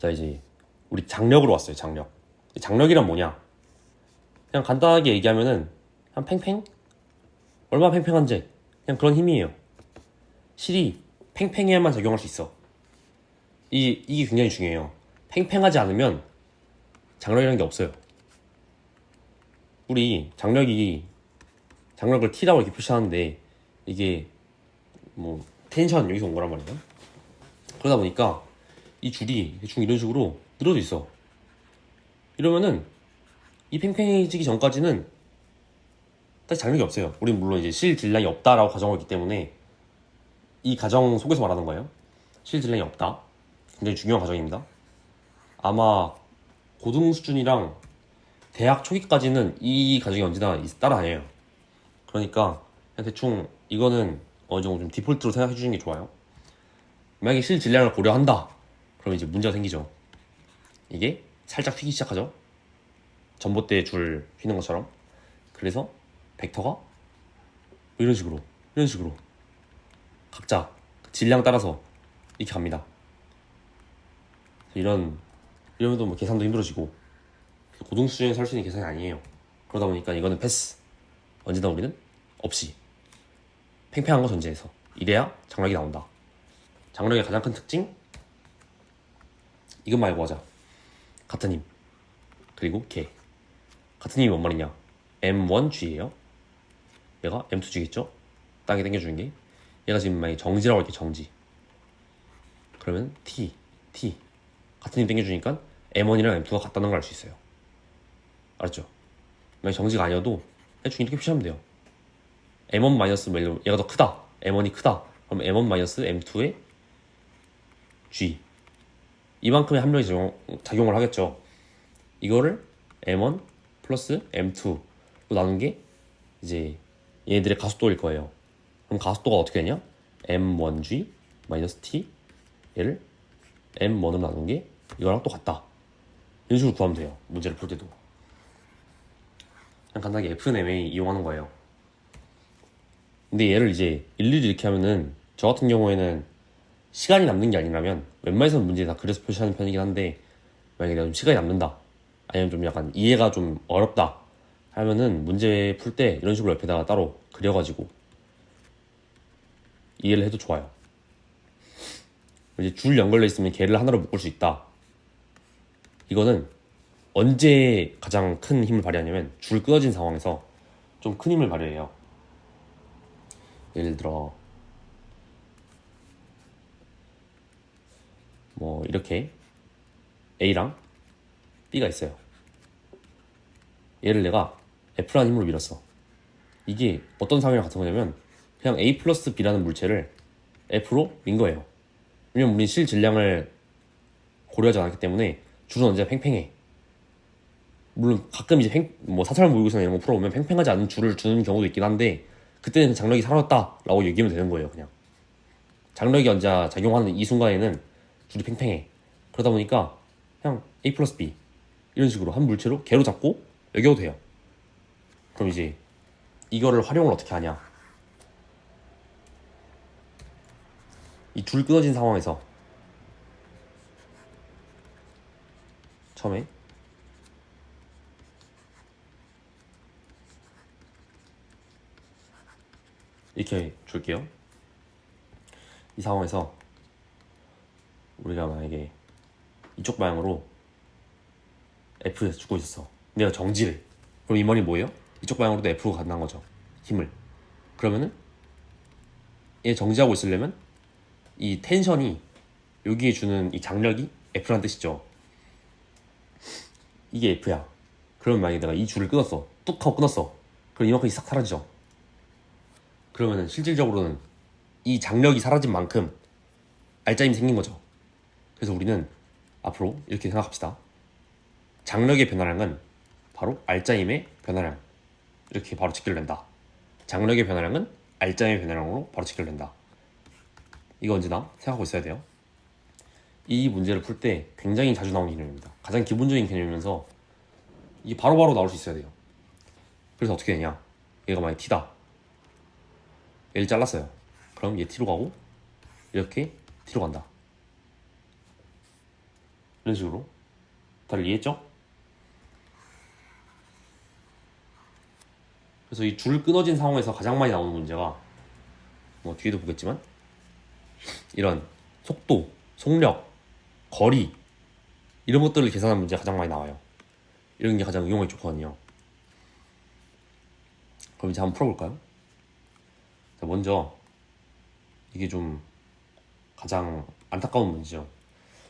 자, 이제 우리 장력으로 왔어요. 장력. 장력이란 뭐냐? 그냥 간단하게 얘기하면은 그냥 팽팽? 얼마나 팽팽한지 그냥 그런 힘이에요. 실이 팽팽해야만 작용할 수 있어. 이게 굉장히 중요해요. 팽팽하지 않으면 장력이라는 게 없어요. 우리 장력을 T라고 이렇게 표시하는데 이게 뭐 텐션 여기서 온 거란 말이에요. 그러다 보니까 이 줄이 대충 이런 식으로 늘어져 있어. 이러면은 이 팽팽해지기 전까지는 사실 장력이 없어요. 우리는 물론 이제 실 질량이 없다라고 가정하고 있기 때문에 이 가정 속에서 말하는 거예요. 실 질량이 없다. 굉장히 중요한 가정입니다. 아마 고등 수준이랑 대학 초기까지는 이 가정이 언제나 따라다녀요. 그러니까 그냥 대충 이거는 어느 정도 좀 디폴트로 생각해 주시는 게 좋아요. 만약에 실 질량을 고려한다. 그럼 이제 문제가 생기죠. 이게 살짝 휘기 시작하죠. 전봇대 줄 휘는 것처럼. 그래서 벡터가 이런 식으로 각자 질량 따라서 이렇게 갑니다. 이러면 또 뭐 계산도 힘들어지고 고등 수준에서 할 수 있는 계산이 아니에요. 그러다 보니까 이거는 패스. 언제나 우리는 없이 팽팽한 거 전제해서 이래야 장력이 나온다. 장력의 가장 큰 특징 이것 말고 하자. 같은 힘 그리고 개. 같은 힘이 뭔 말이냐? M1G예요. 얘가 M2G겠죠? 땅에 당겨주는 게. 얘가 지금 만약에 정지라고 할게. 정지. 그러면 T 같은 힘 당겨주니까 M1이랑 M2가 같다는 걸 알 수 있어요. 알았죠? 만약에 정지가 아니어도 대충 이렇게 표시하면 돼요. M1 마이너스 얘가 더 크다. M1이 크다. 그럼 M1 마이너스 M2의 G. 이만큼의 함량이 작용을 하겠죠. 이거를 M1 플러스 M2로 나눈 게 이제 얘네들의 가속도일 거예요. 그럼 가속도가 어떻게 되냐? M1G 마이너스 T 얘를 M1으로 나눈 게 이거랑 똑같다. 이런 식으로 구하면 돼요. 문제를 풀 때도. 그냥 간단하게 FNMA 이용하는 거예요. 근데 얘를 이제 일일이 이렇게 하면은 저 같은 경우에는 시간이 남는 게 아니라면 웬만해서는 문제 다 그래서 표시하는 편이긴 한데 만약에 내가 좀 시간이 남는다 아니면 좀 약간 이해가 좀 어렵다 하면은 문제 풀 때 이런 식으로 옆에다가 따로 그려가지고 이해를 해도 좋아요. 이제 줄 연결돼 있으면 걔를 하나로 묶을 수 있다. 이거는 언제 가장 큰 힘을 발휘하냐면 줄 끊어진 상황에서 좀 큰 힘을 발휘해요. 예를 들어 뭐 이렇게 A랑 B가 있어요. 얘를 내가 F라는 힘으로 밀었어. 이게 어떤 상황이랑 같은 거냐면 그냥 A 플러스 B라는 물체를 F로 민 거예요. 왜냐면 우린 실 질량을 고려하지 않았기 때문에 줄은 언제나 팽팽해. 물론 가끔 이제 뭐 사설 모의고사나 이런 거 풀어보면 팽팽하지 않은 줄을 주는 경우도 있긴 한데 그때는 장력이 사라졌다라고 얘기하면 되는 거예요. 그냥 장력이 언제 작용하는 이 순간에는 줄이 팽팽해. 그러다 보니까 그냥 A 플러스 B 이런 식으로 한 물체로 개로 잡고 여겨도 돼요. 그럼 이제 이거를 활용을 어떻게 하냐? 이 줄 끊어진 상황에서 처음에 이렇게 줄게요. 이 상황에서 우리가 만약에 이쪽 방향으로 F에서 주고 있었어. 내가 정지를. 그럼 이 말이 뭐예요? 이쪽 방향으로도 F가 간다는 거죠. 힘을. 그러면은 얘 정지하고 있으려면 이 텐션이 여기에 주는 이 장력이 F란 뜻이죠. 이게 F야. 그러면 만약에 내가 이 줄을 끊었어. 뚝 하고 끊었어. 그럼 이만큼이 싹 사라지죠. 그러면은 실질적으로는 이 장력이 사라진 만큼 알짜임이 생긴 거죠. 그래서 우리는 앞으로 이렇게 생각합시다. 장력의 변화량은 바로 알짜임의 변화량. 이렇게 바로 직결된다. 장력의 변화량은 알짜임의 변화량으로 바로 직결된다. 이거 언제나 생각하고 있어야 돼요. 이 문제를 풀 때 굉장히 자주 나오는 개념입니다. 가장 기본적인 개념이면서 이게 바로바로 나올 수 있어야 돼요. 그래서 어떻게 되냐? 얘가 만약 T다. 얘를 잘랐어요. 그럼 얘 T로 가고 이렇게 T로 간다. 이런 식으로. 다들 이해했죠? 그래서 이 줄 끊어진 상황에서 가장 많이 나오는 문제가 뭐 뒤에도 보겠지만 이런 속도, 속력, 거리 이런 것들을 계산하는 문제가 가장 많이 나와요. 이런 게 가장 응용하기 좋거든요. 그럼 이제 한번 풀어볼까요? 자, 먼저 이게 좀 가장 안타까운 문제죠.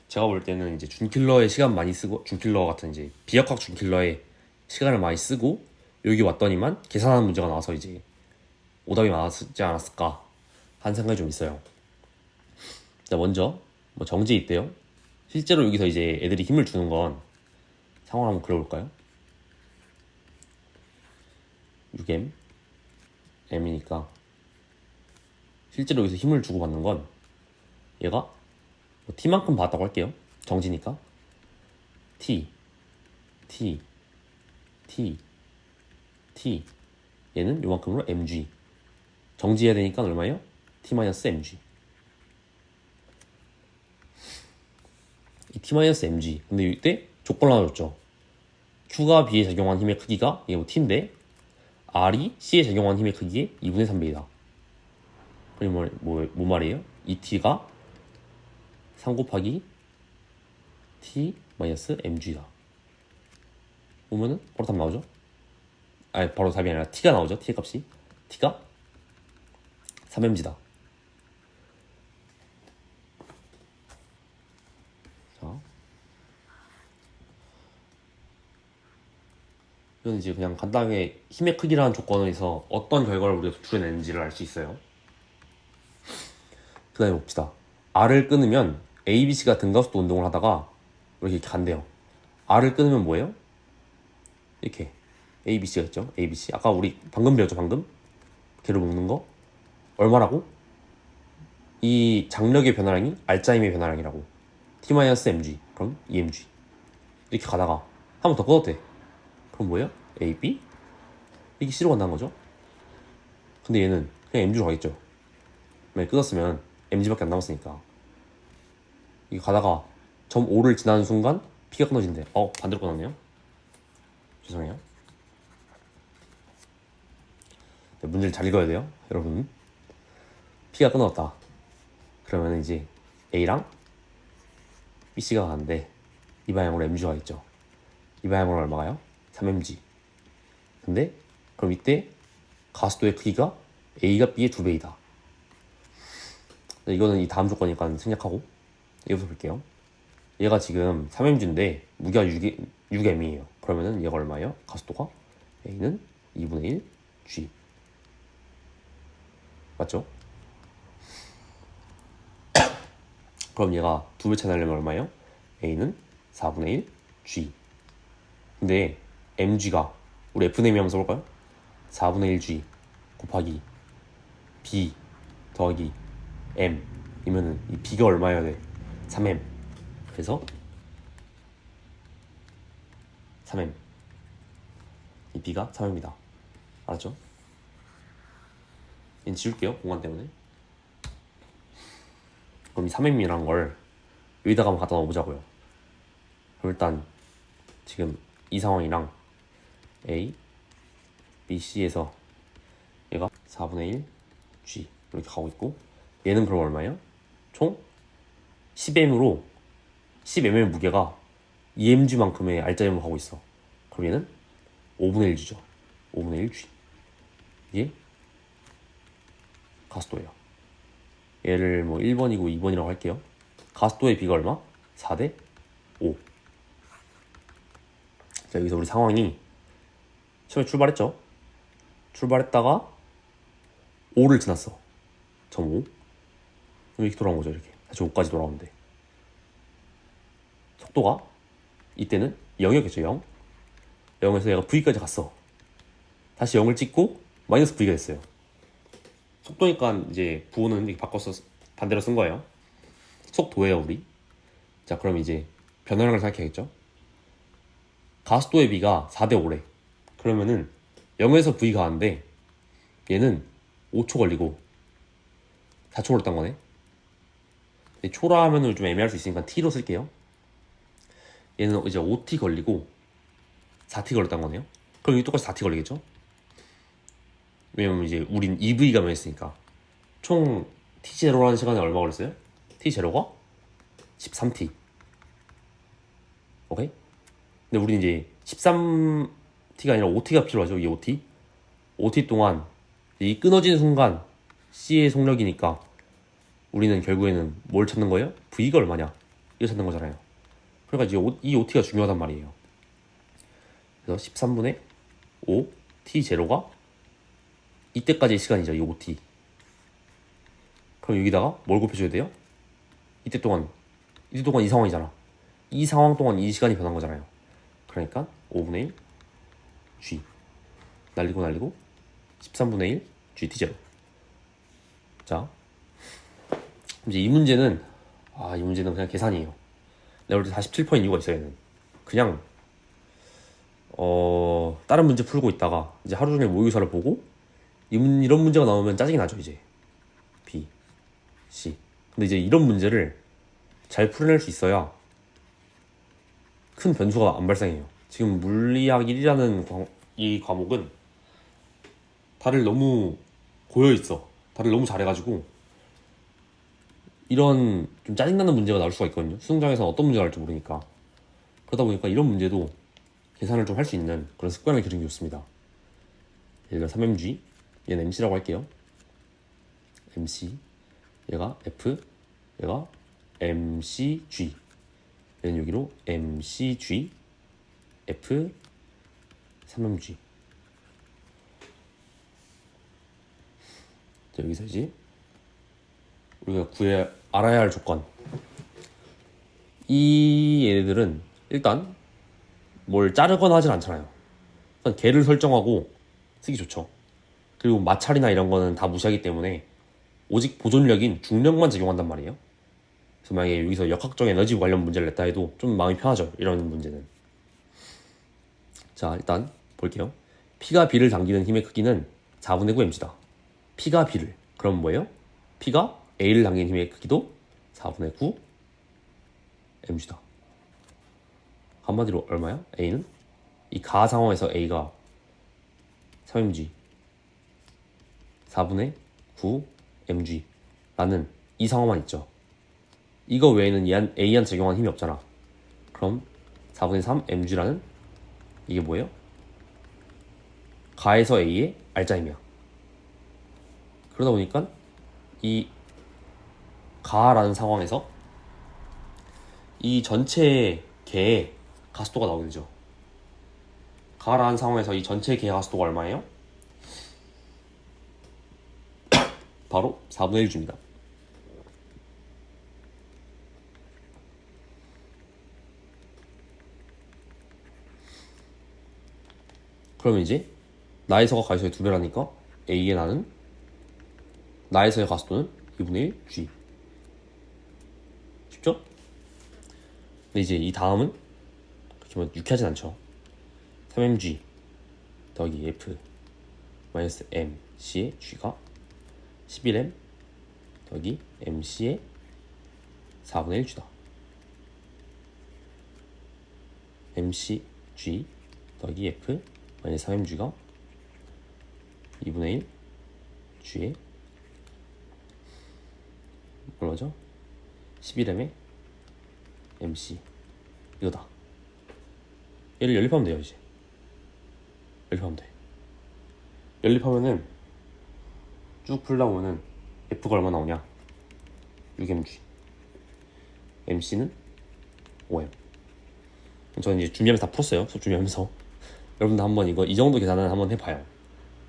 제가 볼 때는 이제 준킬러의 시간 많이 쓰고 준킬러 같은 이제 비역학 준킬러의 시간을 많이 쓰고 여기 왔더니만 계산하는 문제가 나와서 이제 오답이 많았지 않았을까 하는 생각이 좀 있어요. 자, 먼저 뭐 정지 있대요. 실제로 여기서 이제 애들이 힘을 주는 건 상황을 한번 그려볼까요? 6m m이니까 실제로 여기서 힘을 주고 받는 건 얘가 뭐 t만큼 받았다고 할게요. 정지니까 t 얘는 요만큼으로 mg 정지해야 되니까 얼마예요? t-mg 이 t-mg 근데 이때 조건을 하나 줬죠. Q가 B에 작용한 힘의 크기가 이게 뭐 T인데 R이 C에 작용한 힘의 크기의 2분의 3배이다. 그럼 뭐 말이에요? 이 T가 3 곱하기 T-mg다. 보면은 바로 답 나오죠? 아니 바로 답이 아니라 T가 나오죠? T의 값이 T가 3mg다. 자, 이건 이제 그냥 간단하게 힘의 크기라는 조건에서 어떤 결과를 우리가 도출해내는지를 알 수 있어요. 그 다음에 봅시다. R을 끊으면 ABC가 등가속도 운동을 하다가 이렇게 간대요. R을 끊으면 뭐예요? 이렇게 ABC가 있죠. ABC 아까 우리 방금 배웠죠. 방금 걔를 묶는 거 얼마라고? 이 장력의 변화량이 R자임의 변화량이라고. T-mg 그럼 EMG 이렇게 가다가 한 번 더 끊었대. 그럼 뭐예요? AB 이게 C로 간다는 거죠. 근데 얘는 그냥 MG로 가겠죠. 만약에 끊었으면 MG밖에 안 남았으니까 이게 가다가 점 5를 지나는 순간 P가 끊어진대. 반대로 끊었네요. 죄송해요. 네, 문제를 잘 읽어야 돼요 여러분. P가 끊었다. 그러면 이제 A랑 BC가 가는데 이 방향으로 MG가 있죠. 이 방향으로 얼마가요? 3mg. 근데 그럼 이때 가속도의 크기가 A가 B의 2배이다. 이거는 이 다음 조건이니까 생략하고 여기서 볼게요. 얘가 지금 3mg인데 무게가 6m이에요. 그러면은 얘가 얼마예요? 가속도가 A는 2분의 1 G 맞죠? 그럼 얘가 2배 차이 나려면 얼마예요? A는 4분의 1 G. 근데 mg가 우리 F네임이 한번 써볼까요? 4분의 1 G 곱하기 B 더하기 M 이면은 이 B가 얼마여야 돼? 3M. 그래서 3M 이 B가 3M이다. 알았죠? 얘는 지울게요. 공간 때문에. 그럼 이 3M이란 걸 여기다가 한번 갖다 넣어보자고요. 그럼 일단 지금 이 상황이랑 A, B, C에서 얘가 4분의 1 G 이렇게 가고 있고 얘는 그럼 얼마예요? 총 10M으로 10M의 무게가 2mg만큼의 R자임을 하고 있어. 그럼 얘는 5분의 1G죠. 5분의 1G. 이게 가속도예요. 얘를 뭐 1번이고 2번이라고 할게요. 가속도의 B가 얼마? 4대 5. 자, 여기서 우리 상황이 처음에 출발했죠. 출발했다가 5를 지났어. 점 5. 이렇게 돌아온 거죠. 이렇게 다시 5까지 돌아오는데 속도가 이때는 0이었겠죠. 0. 0에서 얘가 V까지 갔어. 다시 0을 찍고 마이너스 V가 됐어요. 속도니까 이제 부호는 이렇게 바꿔서 반대로 쓴 거예요. 속도예요 우리. 자, 그럼 이제 변화량을 생각해야겠죠. 가속도의 B가 4대 5래. 그러면은 0에서 V가 가는데 얘는 5초 걸리고 4초 걸렸단 거네. 초라 하면은 좀 애매할 수 있으니까 T로 쓸게요. 얘는 이제 5t 걸리고 4t 걸렸단 거네요. 그럼 여기 똑같이 4t 걸리겠죠? 왜냐면 이제 우린 EV가 명했으니까. 총 t0라는 시간에 얼마 걸렸어요? t0가 13t. 오케이? 근데 우린 이제 13t가 아니라 5t가 필요하죠. 이 5t. 5t 동안 이 끊어지는 순간 C의 속력이니까 우리는 결국에는 뭘 찾는 거예요? V가 얼마냐? 이거 찾는 거잖아요. 그러니까 이제 이 OT가 중요하단 말이에요. 그래서 13분의 5 T0가 이때까지의 시간이죠. 이 OT. 그럼 여기다가 뭘 곱해줘야 돼요? 이때 동안 이 상황이잖아. 이 상황 동안 이 시간이 변한 거잖아요. 그러니까 5분의 1 G 날리고 13분의 1 GT0. 자, 이제 이 문제는 그냥 계산이에요. 내가 볼 때 47%인 이유가 있어요. 얘는 그냥 다른 문제 풀고 있다가 이제 하루 종일 모의고사를 보고 이런 문제가 나오면 짜증이 나죠. 이제 B, C. 근데 이제 이런 문제를 잘 풀어낼 수 있어야 큰 변수가 안 발생해요. 지금 물리학 1이라는 이 과목은 다들 너무 고여있어. 다들 너무 잘해가지고 이런 좀 짜증나는 문제가 나올 수가 있거든요. 수능장에서는 어떤 문제가 나올지 모르니까. 그러다 보니까 이런 문제도 계산을 좀 할 수 있는 그런 습관을 기르는 게 좋습니다. 예를 들어 3mg, 얘는 mc라고 할게요. mc, 얘가 f, 얘가 mcg. 얘는 여기로 mcg, f, 3mg. 자, 여기서 이제 우리가 알아야 할 조건. 이 얘네들은 일단 뭘 자르거나 하진 않잖아요. 일단 개를 설정하고 쓰기 좋죠. 그리고 마찰이나 이런 거는 다 무시하기 때문에 오직 보존력인 중력만 적용한단 말이에요. 그래서 만약에 여기서 역학적 에너지 관련 문제를 냈다 해도 좀 마음이 편하죠. 이런 문제는. 자, 일단 볼게요. P가 B를 당기는 힘의 크기는 4분의 9 mg다. P가 B를. 그럼 뭐예요? P가 A를 당기는 힘의 크기도 4분의 9 mg다. 한마디로 얼마야? A는? 이 가 상황에서 A가 3mg 4분의 9 mg 라는 이 상황만 있죠. 이거 외에는 A한테 적용한 힘이 없잖아. 그럼 4분의 3 mg라는 이게 뭐예요? 가에서 A의 알짜힘이야. 그러다 보니까 이 가라는 상황에서 이 전체 개의 가속도가 나오게 되죠. 가라는 상황에서 이 전체 개의 가속도가 얼마예요? 바로 4분의 1G입니다. 그러면 이제 나에서가 가에서의 2배라니까 A의 나는 나에서의 가속도는 2분의 1 G. 쉽죠? 근데 이제 이 다음은 그렇게 뭐 유쾌하진 않죠. 3mg 더하기 F 마이너스 MC의 G가 11M 더하기 MC의 4분의 1G다. MCG 더하기 F 마이너스 3mg가 2분의 1 G의 얼마죠? 11m의 MC 이거다. 얘를 연립하면 돼요. 이제 연립하면 돼. 연립하면은 쭉 풀다 보면은 F가 얼마 나오냐? 6mg MC는 5m. 저는 이제 준비하면서 다 풀었어요. 수업 준비하면서. 여러분도 한번 이 정도 계산은 한번 해봐요.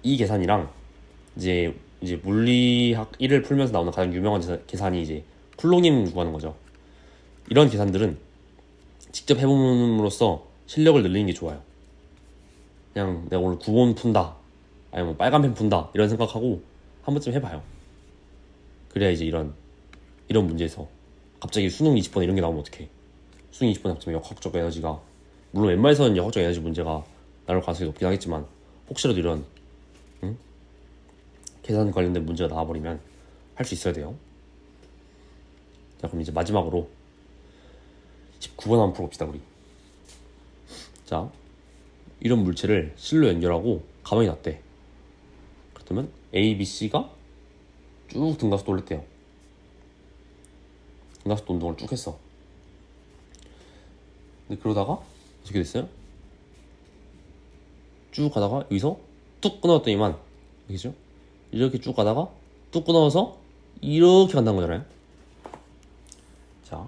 이 계산이랑 이제 물리학 1을 풀면서 나오는 가장 유명한 계산이 이제 쿨롱임 구하는 거죠. 이런 계산들은 직접 해봄으로써 실력을 늘리는 게 좋아요. 그냥 내가 오늘 9번 푼다, 아니면 빨간펜 푼다 이런 생각하고 한 번쯤 해봐요. 그래야 이제 이런 문제에서 갑자기 수능 20번 이런 게 나오면 어떡해. 수능 20번에 갑자기 역학적 에너지가, 물론 웬만해서는 역학적 에너지 문제가 나올 가능성이 높긴 하겠지만 혹시라도 이런 계산 관련된 문제가 나와버리면 할 수 있어야 돼요. 자, 그럼 이제 마지막으로 19번 한번 풀어봅시다. 우리 자, 이런 물체를 실로 연결하고 가만히 놨대. 그렇다면 A, B, C가 쭉 등가속도 올렸대요. 등가속도 운동을 쭉 했어. 근데 그러다가 어떻게 됐어요? 쭉 가다가 여기서 뚝 끊어졌더니만, 알겠죠? 이렇게 쭉 가다가 뚝 끊어서 이렇게 간다는 거잖아요. 자,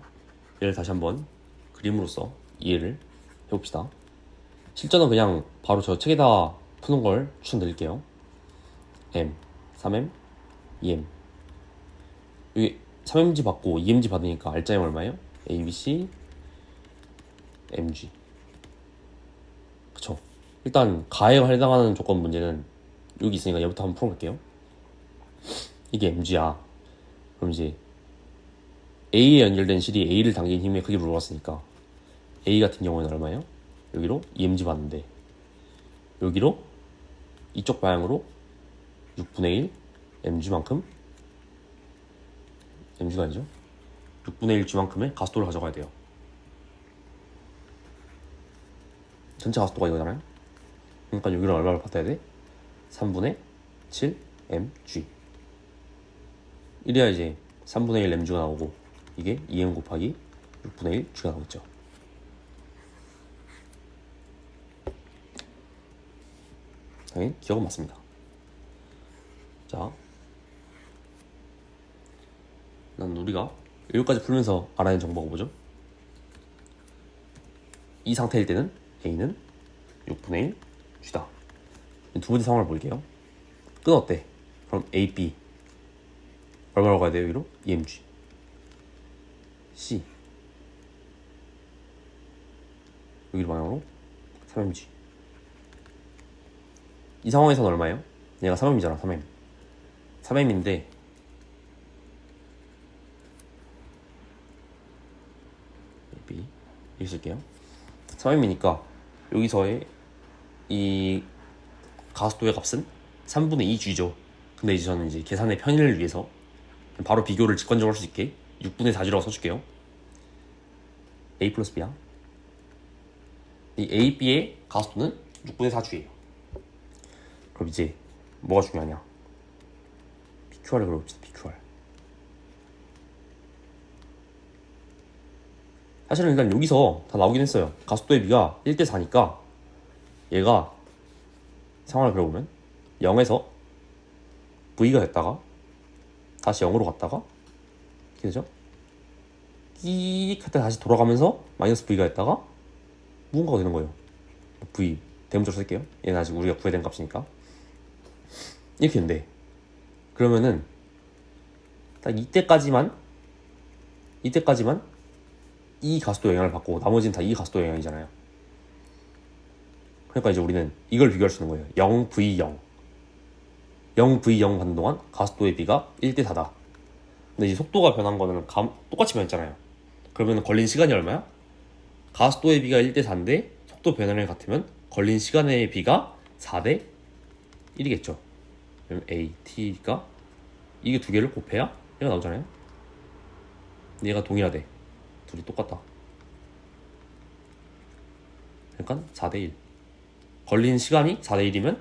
얘를 다시 한번 그림으로써 이해를 해봅시다. 실전은 그냥 바로 저 책에다 푸는 걸 추천드릴게요. M, 3M, 2M. 여기 3MG 받고 2MG 받으니까 R자임 얼마예요? ABC, MG. 그쵸. 일단 가에 해당하는 조건 문제는 여기 있으니까 얘부터 한번 풀어볼게요. 이게 MG야. 그럼 이제 A에 연결된 실이 A를 당긴 힘의 크기 물어봤으니까 A 같은 경우에는 얼마예요? 여기로 EMG 받는데 여기로 이쪽 방향으로 6분의 1 mg만큼, mg가 아니죠? 6분의 1 g만큼의 가속도를 가져가야 돼요. 전체 가속도가 이거잖아요. 그러니까 여기를 얼마를 받아야 돼? 3분의 7 mg. 이래야 이제 3분의 1 mg가 나오고 이게 2m 곱하기 6분의 1 g가 나오겠죠. 당연히 기억은 맞습니다. 자, 난 우리가 여기까지 풀면서 알아야 하는 정보가 뭐죠? 이 상태일 때는 A는 6분의 1 G다. 두 번째 상황을 볼게요. 끊었대. 그럼 A, B 얼마로 가야 돼요? 여기로? EMG. C 여기로 방향으로 3mg. 이 상황에서는 얼마예요? 얘가 3m이잖아. 3m. 3m인데 B 여기 쓸게요. 3m이니까 여기서의 이 가속도의 값은 3분의 2g죠. 근데 이제 저는 이제 계산의 편의를 위해서 바로 비교를 직관적으로 할 수 있게 6분의 4g라고 써줄게요. A 플러스 B야. 이 A, B의 가속도는 6분의 4g예요. 그럼 이제 뭐가 중요하냐? PQR을 그려봅시다. PQR. 사실은 일단 여기서 다 나오긴 했어요. 가속도의 비가 1대 4니까 얘가 상황을 그려보면 0에서 V가 됐다가 다시 0으로 갔다가 이렇게 되죠? 끼익 할 때 다시 돌아가면서 마이너스 V가 됐다가 무언가가 되는 거예요. V 대문자로 쓸게요. 얘는 아직 우리가 구해야 되는 값이니까 이렇게 된대. 그러면은 딱 이때까지만 이 가속도 영향을 받고 나머지는 다 이 가속도 영향이잖아요. 그러니까 이제 우리는 이걸 비교할 수 있는 거예요. 0V0 0V0 받는 동안 가속도의 비가 1대 4다. 근데 이제 속도가 변한 거는 똑같이 변했잖아요. 그러면 걸린 시간이 얼마야? 가속도의 비가 1대 4인데 속도 변화량이 같으면 걸린 시간의 비가 4대 1이겠죠. 그럼 A, T가 이게 두 개를 곱해야 얘가 나오잖아요. 얘가 동일하대. 둘이 똑같다. 그러니까 4대 1. 걸린 시간이 4대 1이면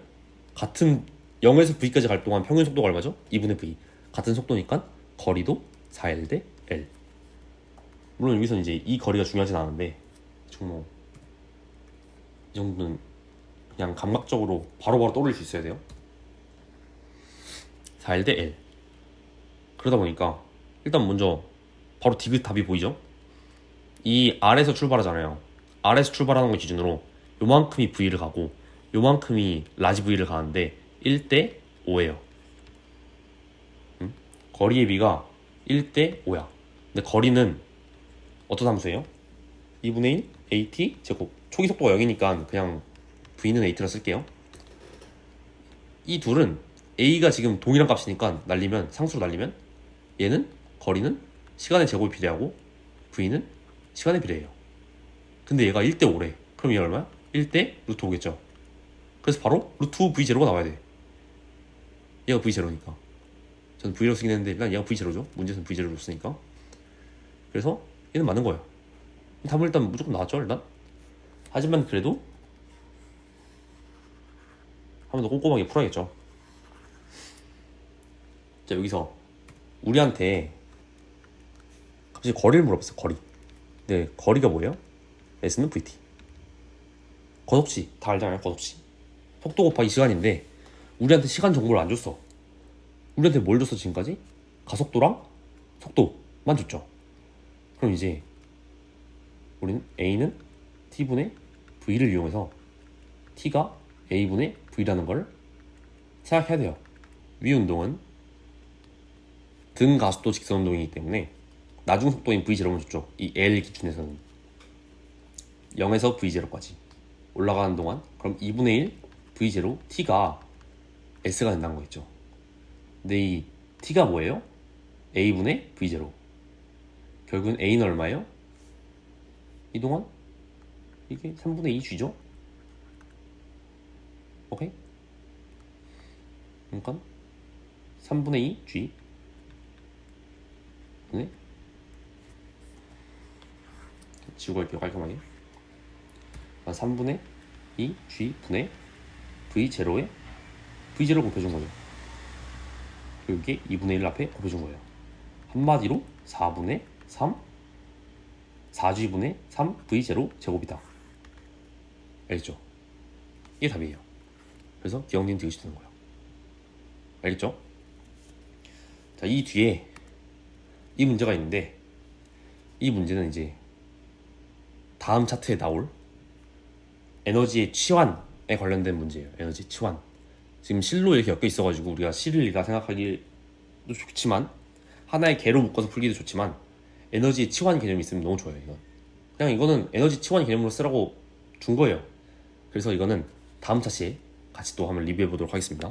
같은 0에서 V까지 갈 동안 평균 속도가 얼마죠? 2분의 V. 같은 속도니까 거리도 4L 대 L. 물론 여기서 이제 이 거리가 중요하진 않은데 정말 이 정도는 그냥 감각적으로 바로바로 떠올릴 수 있어야 돼요. 4L 대 L. 그러다 보니까 일단 먼저 바로 디귿 답이 보이죠? 이 R에서 출발하잖아요. R에서 출발하는 거 기준으로 요만큼이 V를 가고 요만큼이 라지 V를 가는데 1대 5예요. 거리의 비가 1대 5야. 근데 거리는 어떤 함수예요? 2분의 1 AT 제곱. 초기 속도가 0이니까 그냥 V는 AT라 쓸게요. 이 둘은 A가 지금 동일한 값이니까 날리면 상수로 날리면 얘는 거리는 시간의 제곱이 비례하고 V는 시간의 비례해요. 근데 얘가 1대 5래. 그럼 얘 얼마야? 1대 루트 5겠죠. 그래서 바로 루트 5 V0가 나와야 돼. 얘가 V0니까. 저는 V로 쓰긴 했는데 일단 얘가 V0죠. 문제에서는 V0로 쓰니까. 그래서 얘는 맞는 거예요. 답은 일단 무조건 나왔죠. 일단 하지만 그래도 한 번 더 꼼꼼하게 풀어야겠죠. 자, 여기서 우리한테 갑자기 거리를 물어봤어. 거리. 네, 거리가 뭐예요? S는 VT. 거속시 다 알잖아요. 거속시 속도 곱하기 시간인데 우리한테 시간 정보를 안 줬어. 우리한테 뭘 줬어 지금까지? 가속도랑 속도만 줬죠. 그럼 이제 우리는 A는 T분의 V를 이용해서 T가 A분의 V라는 걸 생각해야 돼요. 위 운동은 등 가속도 직선 운동이기 때문에 나중 속도인 V0를 줬죠. 이 L 기준에서는 0에서 V0까지 올라가는 동안 그럼 2분의 1 V0 T가 S가 된다는 거겠죠. 근데 이 T가 뭐예요? A분의 V0. 결국은 A는 얼마예요? 이동안 이게 3분의 2 G죠? 오케이? 그러니까 3분의 2 G 분의 지우고 할게요. 깔끔하게 3분의 2 G 분의 V0에 V0를 곱해준 거예요. 그리고 이게 2분의 1 앞에 곱해준 거예요. 한마디로 4분의 3 4G분의 3 V0 제곱이다. 알겠죠? 이게 답이에요. 그래서 기억니은 디귿이 되는 거예요. 알겠죠? 자, 이 뒤에 이 문제가 있는데 이 문제는 이제 다음 차트에 나올 에너지의 치환에 관련된 문제예요. 에너지 치환. 지금 실로 이렇게 엮여 있어가지고 우리가 실이라 생각하기도 좋지만 하나의 개로 묶어서 풀기도 좋지만 에너지의 치환 개념이 있으면 너무 좋아요. 그냥 이거는 에너지 치환 개념으로 쓰라고 준 거예요. 그래서 이거는 다음 차시에 같이 또 한번 리뷰해 보도록 하겠습니다.